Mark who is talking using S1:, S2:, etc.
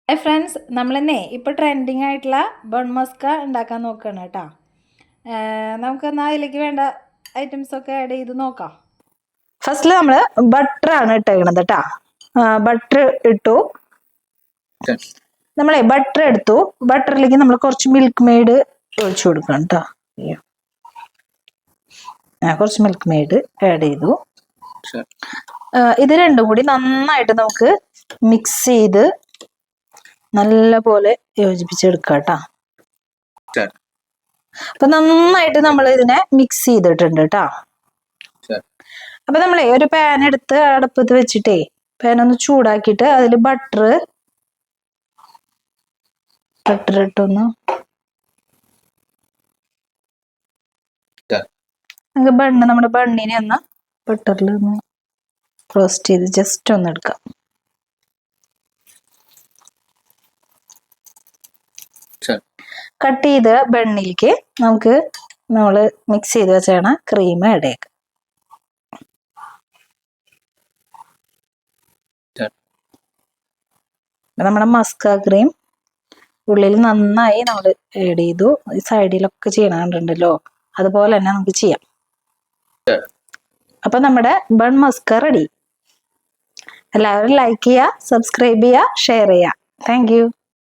S1: Friends, നമ്മളിന്നേ ഇപ്പോൾ trending ആയിട്ടുള്ള bun Musca ഉണ്ടാക്കാൻ നോക്കുകയാണ് കേട്ടോ. നമുക്കെന്നാൽ അതിലേക്ക് വേണ്ട ഐറ്റംസൊക്കെ ആഡ് ചെയ്ത് നോക്കാം. ഫസ്റ്റിൽ നമ്മൾ ബട്ടറാണ് ഇട്ടേക്കണത് കേട്ടോ. ബട്ടർ ഇട്ടു. നമ്മളെ ബട്ടർ എടുത്തു. ബട്ടറിലേക്ക് നമ്മൾ കുറച്ച് മിൽക്ക് മെയ്ഡ് ഒഴിച്ചു കൊടുക്കണം കേട്ടോ. കുറച്ച് മിൽക്ക് മെയ്ഡ് ആഡ് ചെയ്തു. ഇത് രണ്ടും കൂടി നന്നായിട്ട് നമുക്ക് മിക്സ് ചെയ്ത് നല്ല പോലെ യോജിപ്പിച്ചെടുക്കുക കേട്ടോ. അപ്പൊ നന്നായിട്ട് നമ്മൾ ഇതിനെ മിക്സ് ചെയ്തിട്ടുണ്ട് കേട്ടോ. അപ്പൊ നമ്മളെ ഒരു പാൻ എടുത്ത് അടുപ്പത്ത് വെച്ചിട്ടേ പാൻ ഒന്ന് ചൂടാക്കിയിട്ട് അതിൽ ബട്ടർ ഇട്ടൊന്ന് നമുക്ക് നമ്മുടെ ബണ്ണിനെ ഒന്ന് ബട്ടറിൽ ഒന്ന് റോസ്റ്റ് ചെയ്ത് ജസ്റ്റ് ഒന്ന് എടുക്കാം. കട്ട് ചെയ്ത ബണ്ണിലേക്ക് നമുക്ക് നമ്മൾ മിക്സ് ചെയ്ത് വെച്ചാണ് ക്രീം ആഡ് ചെയ്യുക. നമ്മുടെ മസ്ക ക്രീം ഉള്ളിൽ നന്നായി നമ്മൾ ആഡ് ചെയ്തു. ഈ സൈഡിലൊക്കെ ചെയ്യണുണ്ടല്ലോ, അതുപോലെ തന്നെ നമുക്ക് ചെയ്യാം. അപ്പൊ നമ്മുടെ ബൺ മസ്ക റെഡി. എല്ലാവരും ലൈക്ക് ചെയ്യുക, സബ്സ്ക്രൈബ് ചെയ്യുക, ഷെയർ ചെയ്യുക. Thank you.